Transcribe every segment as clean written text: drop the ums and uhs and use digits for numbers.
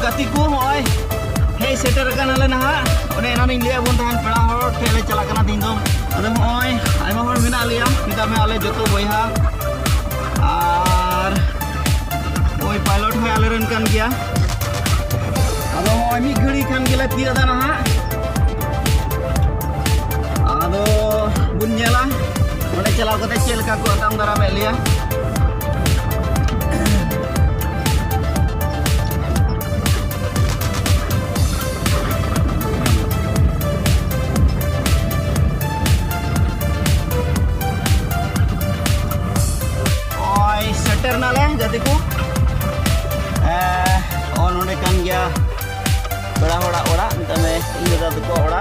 गाती को होय हे सेटर कानाले नहा ओने एनानी लिया बन तहन पेड़ा हर ठेले चला कना दिन दो अदो होय आइमा हर मेना लिया मिता में आले जतो बयहा आर ओय पायलट होय आले रन कान गया अदो होय मी घड़ी खान गेले तिया दा नहा अदो बुन नेला ओने चलाव कते चेल का को अतम दरा में लिया naले jatiku nonde kan gya beda ora mitame ini da ko ora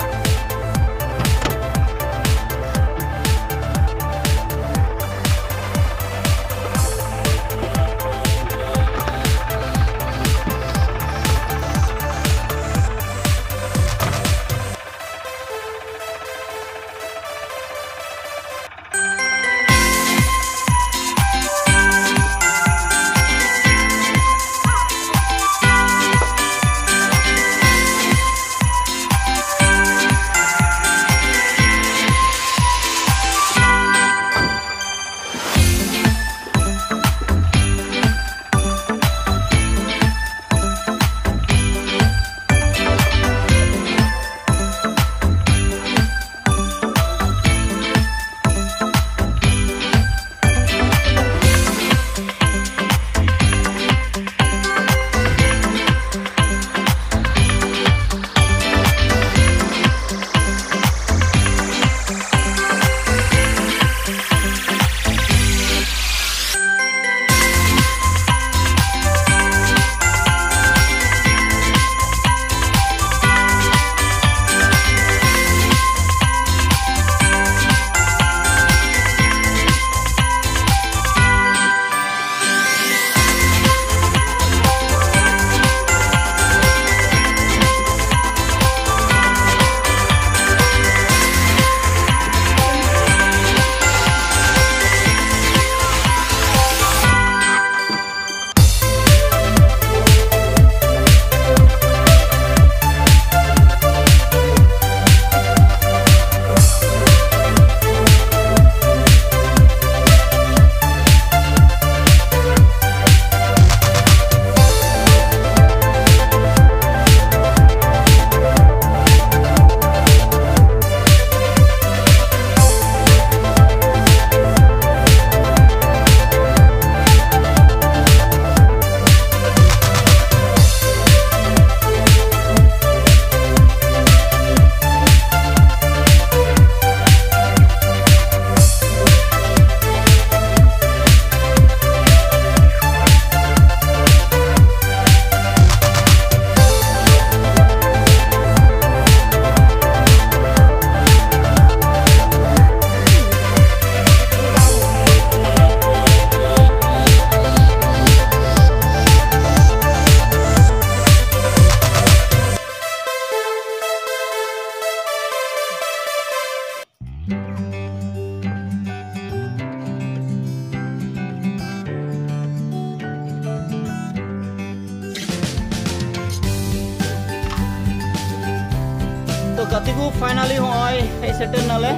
तो गति को फाइनली होय हे सेटर नाले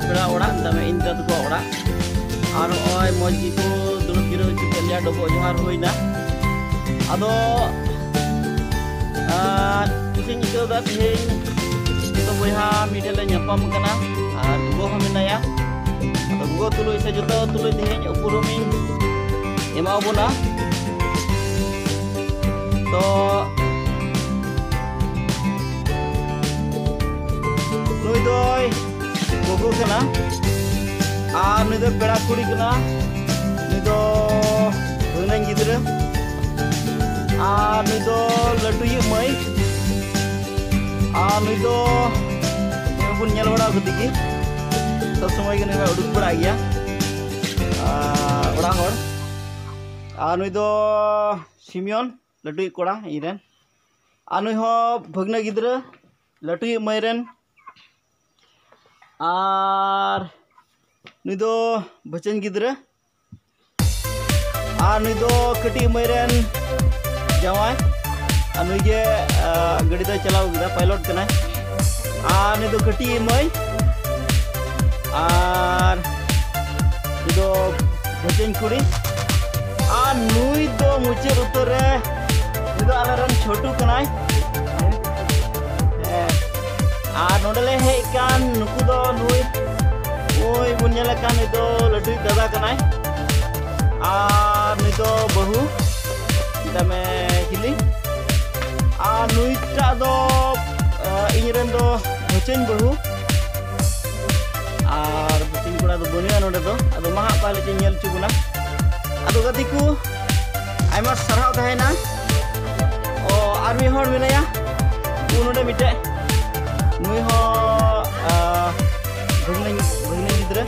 पेड़ा ओड़ा दमे इंदा तो ओड़ा और होय मौजी को दुरुब गिरो चिकलिया डबो जोहार होइना आदो कुसिं इको दा तेहें तो बयहा मिडेले ᱧᱟᱯᱟᱢ kana और गो हम मेनाया आदो गो तुलुय से जतो तुलुय तेहें उपुरुमी एमाव बोना तो नुई दोय गोगो कना आर नुई दो पेड़ा कुड़ी कना नुई दो भगनान गिद्रा आर नुई दो लटुई मई आर नुई दो बुन नेल बड़ा गतिगी सब समय के नुई उडुक बड़ा गया ओड़ा हर आर नुई दो सिमियन लटुई कोड़ा इरेन आर नुई हो भगना गिद्रा लटुई मईरेन आर नुई दो बचन गिद्रा आर नुई दो कटी मईरेन जवाय anu ge gadi da chalaw gida pilot kana ni do kati mai ar do boceng kuri nui do muche utore ni do alaran chotu kanai nodale hei kan nuku do nui oi bunyala kan itu ladu dada kanai ni do bahu kita me hili nui ta do inyeren do boceng bahu boceng kura do bunia node do ado maha pale nyel cuguna ado gatiku aima sarhaw tahena army hor menaya unode mite nui ho bhagna gidra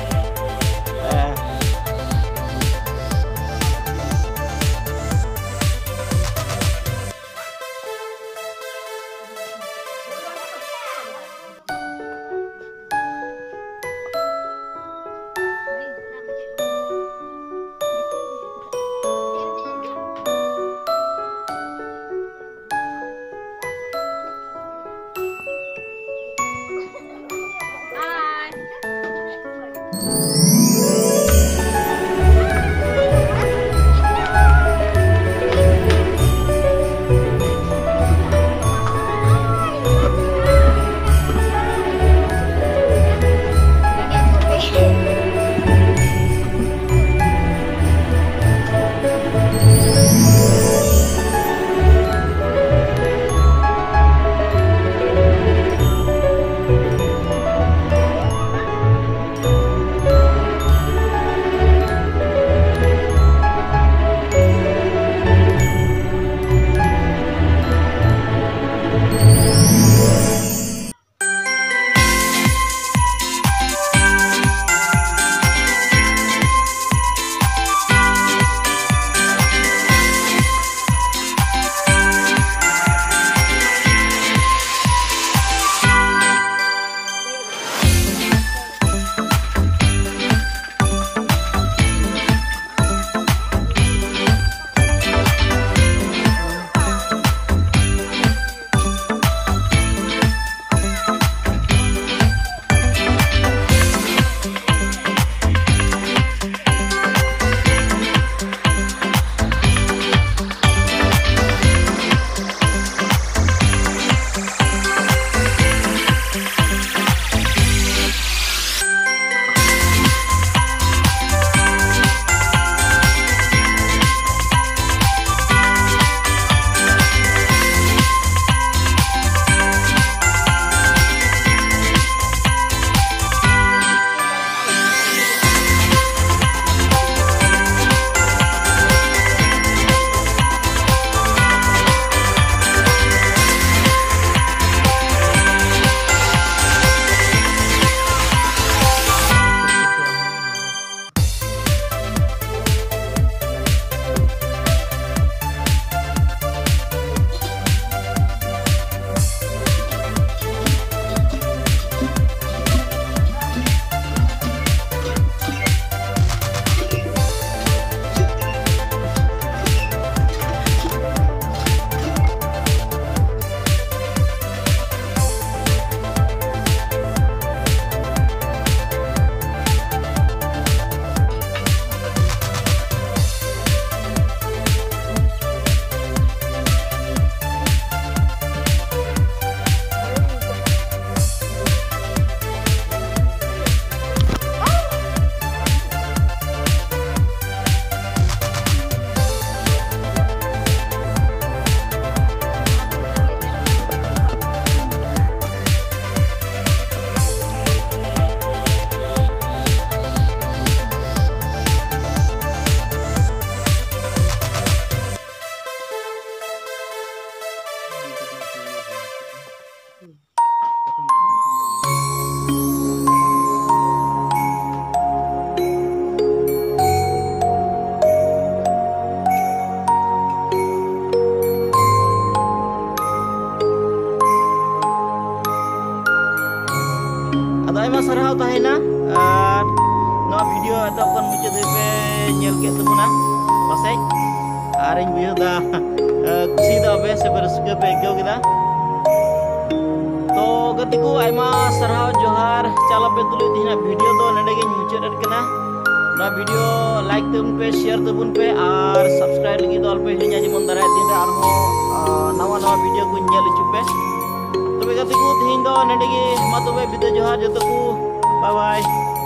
Aima sarhau tahena no video atau kon muncul DP nyel ke tumuna pasai aring biu da खुशी दाबे से रस्के पे क्यों किदा तो गति को आयमा सरहाव जोहार चला पे तुलु दिना वीडियो दो नडे गे मुचाद कना ना वीडियो लाइक तबन पे शेयर तबन पे और सब्सक्राइब लगी दल पे हिजा जेमन दाराय दिन आर नवा नवा वीडियो को नेल चुपे तबे गति को दिन दो नडे गे मा तबे बिदा जोहार जतो को बाय बाय।